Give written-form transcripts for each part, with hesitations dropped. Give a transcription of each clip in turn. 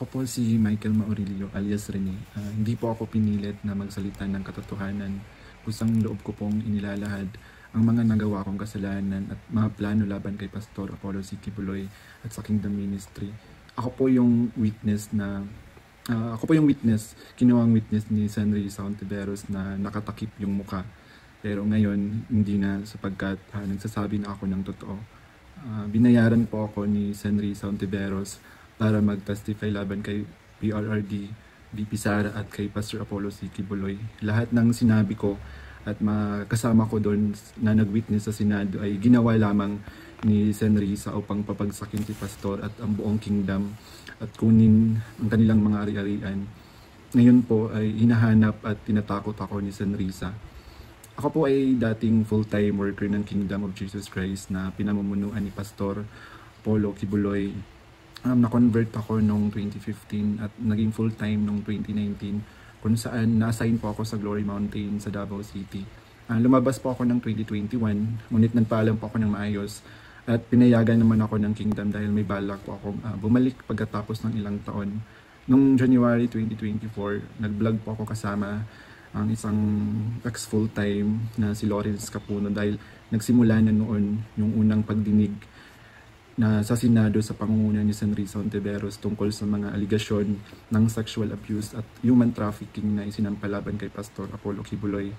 Ako po si Michael Maurilio alias Rene. Hindi po ako pinilit na magsalita ng katotohanan. Kusang loob ko pong inilalahad ang mga nagawa kong kasalanan at mga plano laban kay Pastor Apollo C. Kibuloy at sa Kingdom Ministry. Ako po yung witness, kinuwang witness ni Senry Sauntiveros na nakatakip yung muka. Pero ngayon, hindi na sapagkat nagsasabi na ako ng totoo. Binayaran po ako ni Senry Sauntiveros para mag-testify laban kay PRRD, VP Sara at kay Pastor Apollo C. Kibuloy. Lahat ng sinabi ko at kasama ko doon na nag-witness sa Senado ay ginawa lamang ni Senrisa upang papagsakin si Pastor at ang buong kingdom at kunin ang kanilang mga ari-arian. Ngayon po ay hinahanap at tinatakot ako ni Senrisa. Ako po ay dating full-time worker ng Kingdom of Jesus Christ na pinamumunuan ni Pastor Apollo Kibuloy. Na-convert ako noong 2015 at naging full-time noong 2019 kung saan na-assign po ako sa Glory Mountain sa Davao City. Lumabas po ako ng 2021, ngunit nagpaalam po ako ng maayos at pinayagan naman ako ng Kingdom dahil may balak po akong bumalik pagkatapos ng ilang taon. Noong January 2024, nag-vlog po ako kasama ang isang ex-full-time na si Lawrence Capuno dahil nagsimula na noon yung unang pagdinig na sa Senado sa pangunguna ni Senry Sauntiveros tungkol sa mga aligasyon ng sexual abuse at human trafficking na isinampalaban kay Pastor Apollo Kibuloy.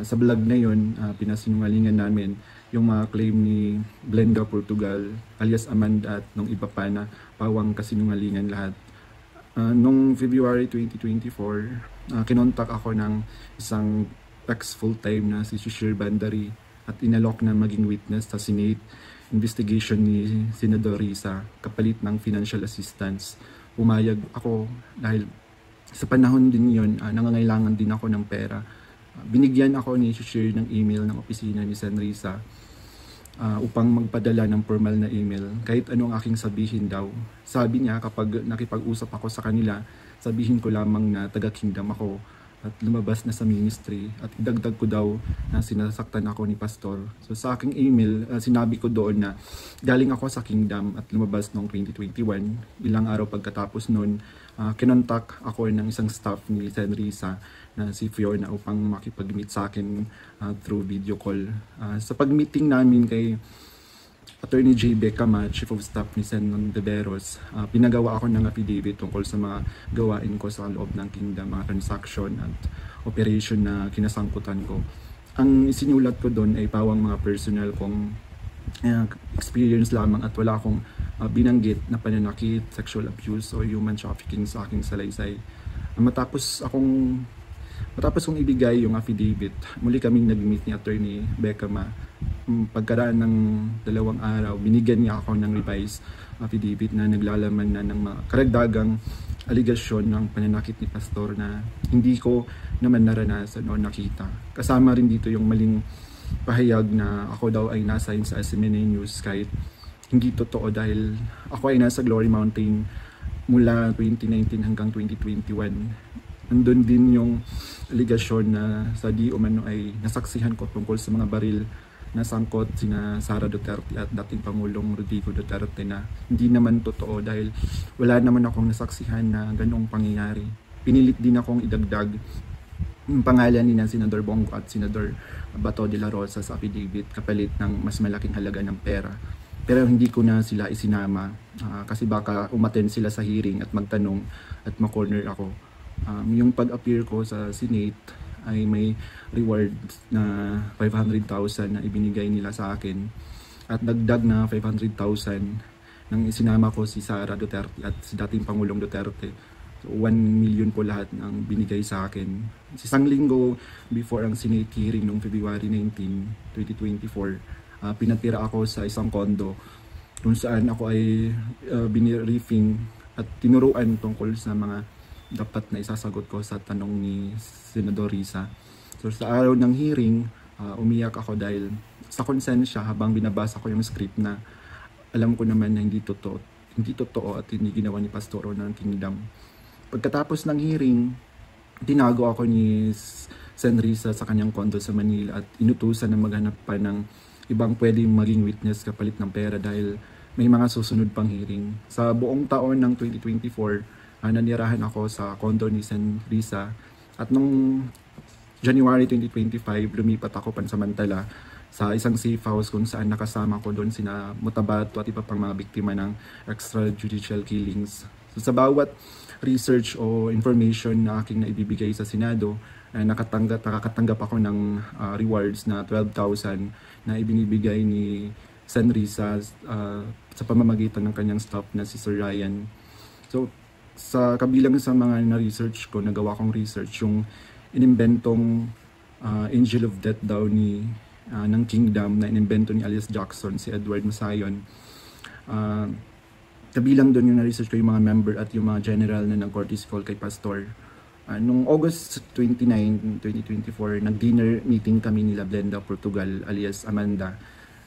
Sa vlog na yon, pinasinungalingan namin yung mga claim ni Glenda Portugal alias Amanda at nung iba pa na pawang kasinungalingan lahat. Noong February 2024, kinontak ako ng isang ex-full-time na si Shishir Bandari at inalok na maging witness sa Senate investigation ni Senador Risa kapalit ng financial assistance. Pumayag ako dahil sa panahon din yon, nangangailangan din ako ng pera. Binigyan ako ni Shishir ng email ng opisina ni Sen Risa upang magpadala ng formal na email kahit anong aking sabihin daw. Sabi niya kapag nakipag-usap ako sa kanila, sabihin ko lamang na taga-kingdom ako at lumabas na sa ministry at idagdag ko daw na sinasaktan ako ni Pastor. So sa aking email, sinabi ko doon na galing ako sa kingdom at lumabas noong 2021. Ilang araw pagkatapos noon, kinontak ako ng isang staff ni Sen Risa na si Fiona upang makipag-meet sa akin through video call. Sa pag-meeting namin kay Attorney J. Becama, Chief of Staff ni Sen Sauntiveros, pinagawa ako ng affidavit tungkol sa mga gawain ko sa loob ng kingdom, mga transaction at operation na kinasangkutan ko. Ang isinulat ko doon ay pawang mga personal kong experience lamang at wala akong binanggit na pananakit, sexual abuse o human trafficking sa aking salaysay. Matapos kong ibigay yung affidavit, muli kaming nag-meet ni Attorney Becama. Pagkaraan ng 2 araw, binigyan niya ako ng revised affidavit na naglalaman na ng mga karagdagang aligasyon ng pananakit ni Pastor na hindi ko naman naranasan o nakita. Kasama rin dito yung maling pahayag na ako daw ay na-assign sa SMNA News kahit hindi totoo dahil ako ay nasa Glory Mountain mula 2019 hanggang 2021. Nandun din yung aligasyon na sa di umano ay nasaksihan ko tungkol sa mga baril na sangkot sina Sara Duterte at dating Pangulong Rodrigo Duterte na hindi naman totoo dahil wala naman akong nasaksihan na ganong pangyayari. Pinilit din akong idagdag yung pangalan ni Senador Bongo at Senador Bato de la Rosa sa affidavit kapalit ng mas malaking halaga ng pera. Pero hindi ko na sila isinama kasi baka umattend sila sa hearing at magtanong at ma-corner ako. Yung pag-appear ko sa Senate ay may reward na 500,000 na ibinigay nila sa akin at dagdag na 500,000 nang isinama ko si Sara Duterte at si dating Pangulong Duterte. So 1 million po lahat ng binigay sa akin. Isang linggo before ang Senate hearing noong February 19, 2024, pinatira ako sa isang kondo kung saan ako ay biniriefing at tinuruan tungkol sa mga dapat na isasagot ko sa tanong ni Senador Risa. So sa araw ng hearing, umiyak ako dahil sa konsensya habang binabasa ko yung script na alam ko naman na hindi totoo at hindi ginawa ni Pastoro ng Kingdom. Pagkatapos ng hearing, tinago ako ni Sen Risa sa kanyang kondo sa Manila at inutusan na maghanap pa ng ibang pwedeng maging witness kapalit ng pera dahil may mga susunod pang hearing. Sa buong taon ng 2024, nanirahan ako sa condo ni Sen Risa. At nung January 2025, lumipat ako pansamantala sa isang safe house kung saan nakasama ko doon sina Mutabato at iba pang mga biktima ng extrajudicial killings. So sa bawat research o information na aking naibibigay sa Senado, nakakatanggap ako ng rewards na 12,000 na ibinibigay ni Sen Risa sa pamamagitan ng kanyang staff na si Sir Ryan. So sa kabilang sa mga na-research ko, nagawa kong research, yung inimbentong Angel of Death daw ng Kingdom na inimbento ni alias Jackson, si Edward Masayon. Kabilang doon yung na-research ko yung mga member at yung mga general na nag-courtesy call kay Pastor. Noong August 29, 2024, nag-dinner meeting kami nila Blenda Portugal alias Amanda,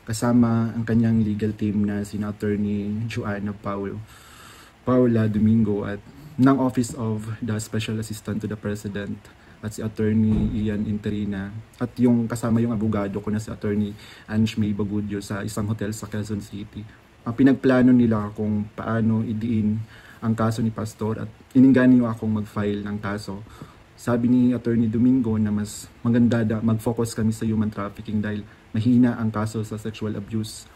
kasama ang kanyang legal team na si Attorney Joanna Paula Domingo at ng Office of the Special Assistant to the President at si Attorney Ian Interina at yung kasama yung abogado ko na si Attorney Ange May Bagudio sa isang hotel sa Quezon City. Pinagplano nila kung paano idiin ang kaso ni Pastor at ininganyo akong mag-file ng kaso. Sabi ni Attorney Domingo na mas maganda mag-focus kami sa human trafficking dahil mahina ang kaso sa sexual abuse.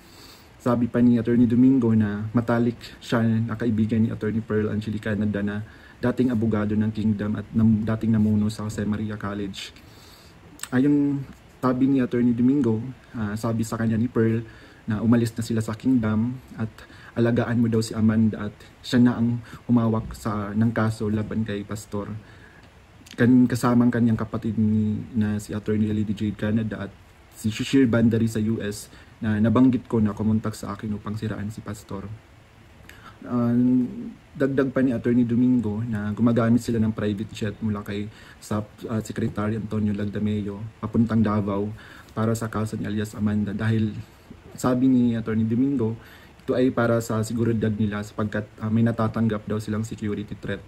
Sabi pa ni Attorney Domingo na matalik siya na kaibigan ni Attorney Pearl Angelica Canada na dating abogado ng Kingdom at dating namuno sa Jose Maria College. Ayon sabi ni Attorney Domingo, sabi sa kanya ni Pearl na umalis na sila sa Kingdom at alagaan mo daw si Amanda at siya na ang humawak ng kaso laban kay Pastor. Kasamang kanyang kapatid na si Attorney Lady Jade Canada at si Shishir Bandari sa US na nabanggit ko na kumontak sa akin upang siraan si Pastor. Dagdag pa ni Attorney Domingo na gumagamit sila ng private jet mula kay Secretary Antonio Lagdameo papuntang Davao para sa kaso ni alias Amanda dahil sabi ni Attorney Domingo ito ay para sa seguridad nila sapagkat may natatanggap daw silang security threat.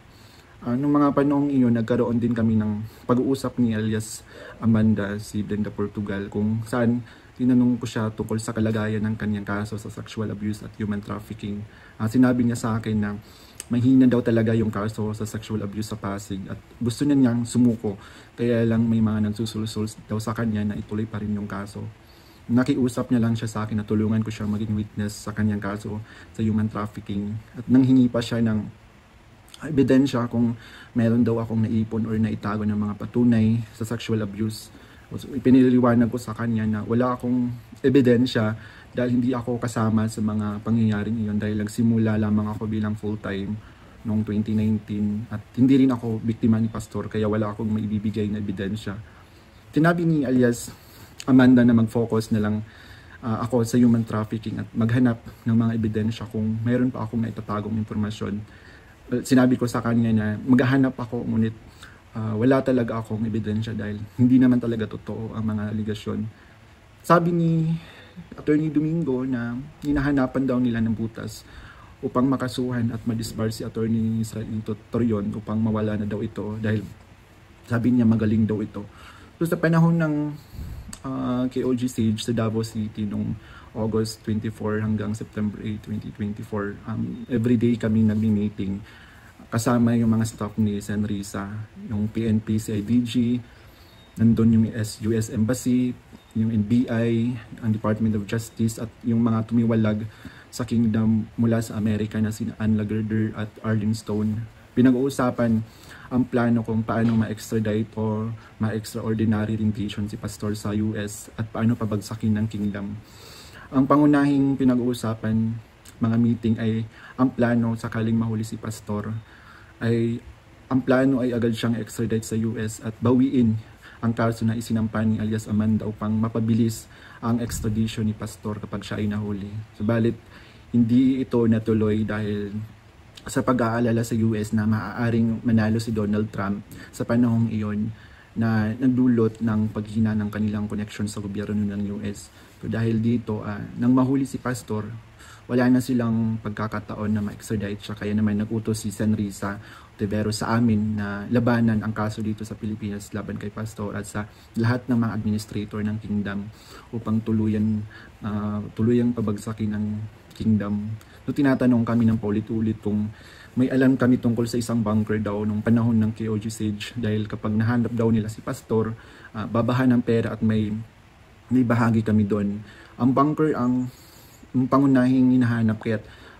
Noong mga panahong iyon, nagkaroon din kami ng pag-uusap ni alias Amanda, si Blenda Portugal, kung saan tinanong ko siya tungkol sa kalagayan ng kanyang kaso sa sexual abuse at human trafficking. Sinabi niya sa akin na mahina daw talaga yung kaso sa sexual abuse sa Pasig at gusto na niyang sumuko, kaya lang may mga nagsusulsul daw sa kanya na ituloy pa rin yung kaso. Nakiusap niya lang siya sa akin na tulungan ko siya maging witness sa kanyang kaso sa human trafficking at nanghingi pa siya ng ebidensya kung meron daw akong naipon or naitago ng mga patunay sa sexual abuse. So, ipiniliwanag ko sa kanya na wala akong ebidensya dahil hindi ako kasama sa mga pangyayaring iyon dahil nagsimula lamang ako bilang full-time noong 2019 at hindi rin ako biktima ni Pastor kaya wala akong maibibigay na ebidensya. Sinabi ni alias Amanda na mag-focus na lang ako sa human trafficking at maghanap ng mga ebidensya kung meron pa akong naitatagong impormasyon. Sinabi ko sa kanya na maghahanap ako ngunit wala talaga akong ebidensya dahil hindi naman talaga totoo ang mga aligasyon. Sabi ni Attorney Domingo na hinahanapan daw nila ng butas upang makasuhan at madisbar si Attorney Israelito Torion upang mawala na daw ito dahil sabi niya magaling daw ito. So sa panahon ng KOG Sage sa Davao City noong August 24 hanggang September 8, 2024, everyday kami nag-meeting kasama yung mga staff ni Sen Risa, yung PNP, CIDG, nandun yung US Embassy, yung NBI, ang Department of Justice at yung mga tumiwalag sa Kingdom mula sa Amerika na sina Ann Lagerder at Arlene Stone. Pinag-uusapan ang plano kung paano ma-extradite o ma-extraordinary rendition si Pastor sa US at paano pabagsakin ng Kingdom. Ang pangunahing pinag-uusapan mga meeting ay ang plano sakaling mahuli si Pastor ang plano ay agad siyang extradite sa US at bawiin ang kaso na isinampa ni alias Amanda upang mapabilis ang extradition ni Pastor kapag siya ay nahuli. Subalit hindi ito natuloy dahil sa pag-aalala sa US na maaaring manalo si Donald Trump sa panahong iyon na nagdulot ng paghina ng kanilang connection sa gobyerno ng US. So dahil dito, nang mahuli si Pastor, wala na silang pagkakataon na ma-extradite siya. Kaya naman nag-utos si Sen Risa Tevero sa amin na labanan ang kaso dito sa Pilipinas laban kay Pastor at sa lahat ng mga administrator ng Kingdom upang tuluyang pabagsakin ang Kingdom. So tinatanong kami ng paulit-ulit kung may alam kami tungkol sa isang bunker daw nung panahon ng KOG Siege, dahil kapag nahanap daw nila si Pastor, babahan ng pera at may bahagi kami doon. Ang bunker ang pangunahing hinahanap, kaya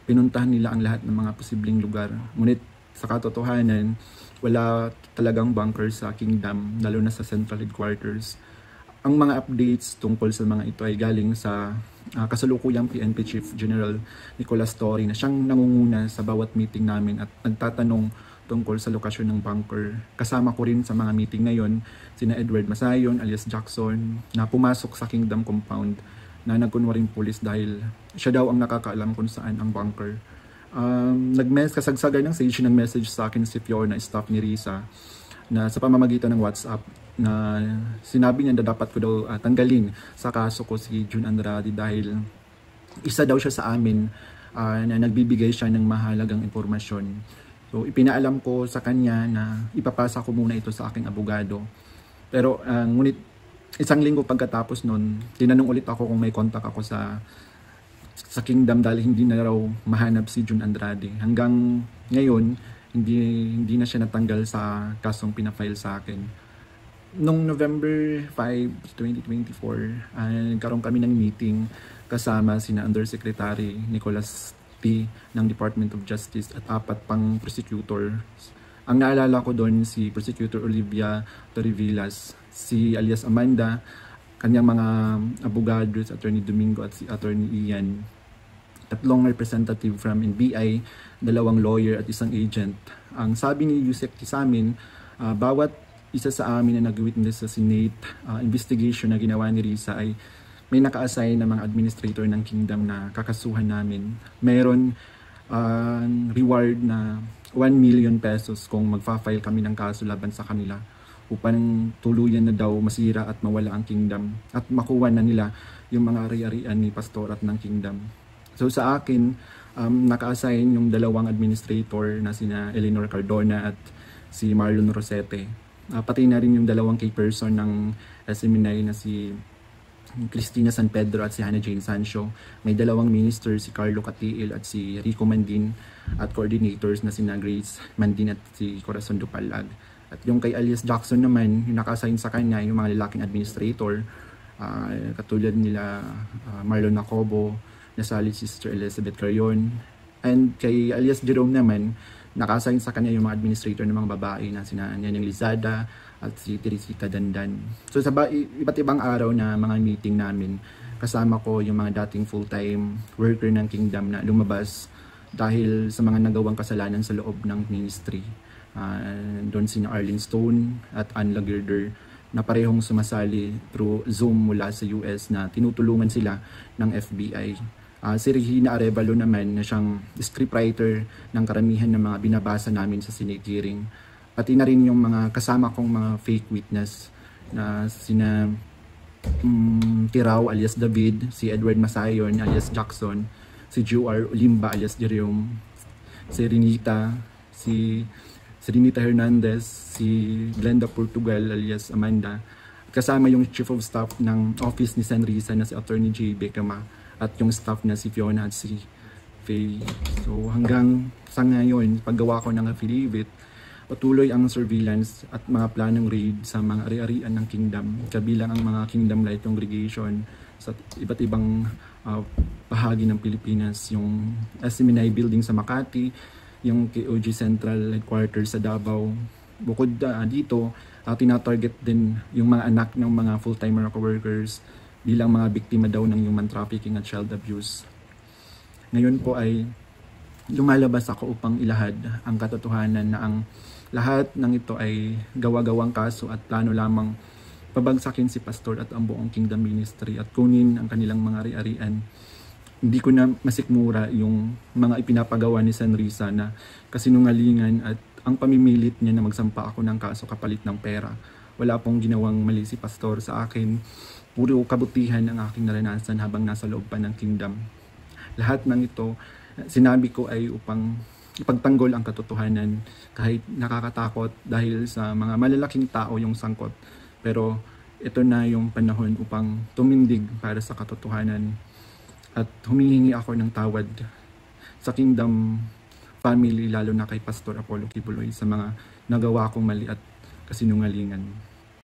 pinuntahan nila ang lahat ng mga posibleng lugar. Ngunit sa katotohanan, wala talagang bunker sa Kingdom, lalo na sa Central Headquarters. Ang mga updates tungkol sa mga ito ay galing sa kasalukuyang PNP Chief General Nicolas Torre, na siyang nangunguna sa bawat meeting namin at nagtatanong tungkol sa lokasyon ng bunker. Kasama ko rin sa mga meeting ngayon sina Edward Masayon alias Jackson, na pumasok sa Kingdom compound, na nagkunwaring pulis dahil siya daw ang nakakaalam kung saan ang bunker. Kasagsagan ng Sage ng message sa akin si Fiona, staff ni Risa, na sa pamamagitan ng WhatsApp, na sinabi niya na dapat ko daw tanggalin sa kaso ko si June Andrade dahil isa daw siya sa amin na nagbibigay siya ng mahalagang impormasyon. So ipinaalam ko sa kanya na ipapasa ko muna ito sa aking abogado. Pero ngunit isang linggo pagkatapos nun, tinanong ulit ako kung may contact ako sa Kingdom dahil hindi na raw mahanap si June Andrade. Hanggang ngayon, hindi na siya natanggal sa kasong pinafile sa akin. Noong November 5, 2024, nagkaroon kami ng meeting kasama sina Undersecretary Nicolas T. ng Department of Justice at 4 pang prosecutor. Ang naalala ko doon si Prosecutor Olivia Torrevillas, si alias Amanda, kanyang mga abogado, si Attorney Domingo at si Attorney Ian, 3 representative from NBI, 2 lawyer at 1 agent. Ang sabi ni Yusek sa amin, bawat isa sa amin na nag-witness sa Senate investigation na ginawa ni Risa ay may naka-assign na mga administrator ng Kingdom na kakasuhan namin. Mayroon reward na 1 million pesos kung magfa-file kami ng kaso laban sa kanila, upang tuluyan na daw masira at mawala ang Kingdom at makuha na nila yung mga ari-arian ni Pastor at ng Kingdom. So sa akin, naka-assign yung 2 administrator na sina Eleanor Cardona at si Marlon Rosete. Pati na rin yung 2 key person ng SMNI na si Cristina San Pedro at si Hannah Jane Sancho. May 2 ministers, si Carlo Catiil at si Rico Mandin, at coordinators na sina Grace Mandin at si Corazon Dupalag. At yung kay alias Jackson naman, yung naka-assign sa kanya yung mga lalaking administrator, katulad nila Marlon Nacobo, nasali si Sister Elizabeth Carion. And kay alias Jerome naman, naka-assign sa kanya yung mga administrator ng mga babae na sina Nyanyang Lizada at si Teresita Dandan. So sa iba't ibang araw na mga meeting namin, kasama ko yung mga dating full-time worker ng Kingdom na lumabas dahil sa mga nagawang kasalanan sa loob ng ministry. Doon sina Arlene Stone at Ann Lagerder, na parehong sumasali through Zoom mula sa US, na tinutulungan sila ng FBI. Si Regina Arevalo naman, na siyang scriptwriter ng karamihan ng mga binabasa namin sa Senate hearing. Pati na rin yung mga kasama kong mga fake witness na sina Tirao alias David, si Edward Masayon alias Jackson, si Joar Olimba alias Jerome, si Renita, si Renita Hernandez, si Glenda Portugal alias Amanda. Kasama yung Chief of Staff ng Office ni San Risa na si Attorney J. Becama, at yung staff na si Fiona at si Faye. So hanggang sa ngayon, paggawa ko ng affidavit, patuloy ang surveillance at mga planong raid sa mga ari-arian ng Kingdom, kabilang ang mga Kingdom Light Congregation sa iba't ibang bahagi ng Pilipinas, yung SMNI building sa Makati, yung KOG Central Headquarters sa Davao. Bukod dito, tinatarget din yung mga anak ng mga full-time workers bilang mga biktima daw ng human trafficking at child abuse. Ngayon po ay lumalabas ako upang ilahad ang katotohanan na ang lahat ng ito ay gawa-gawang kaso at plano lamang pabagsakin si Pastor at ang buong Kingdom Ministry at kunin ang kanilang mga ari-arian. Hindi ko na masikmura yung mga ipinapagawa ni San Risa na kasinungalingan at ang pamimilit niya na magsampa ako ng kaso kapalit ng pera. Wala pong ginawang mali si Pastor sa akin. Puro kabutihan ang aking naranasan habang nasa loob pa ng Kingdom. Lahat ng ito, sinabi ko ay upang ipagtanggol ang katotohanan kahit nakakatakot dahil sa mga malalaking tao yung sangkot. Pero ito na yung panahon upang tumindig para sa katotohanan at humihingi ako ng tawad sa Kingdom family, lalo na kay Pastor Apollo Kibuloy sa mga nagawa kong mali at kasinungalingan.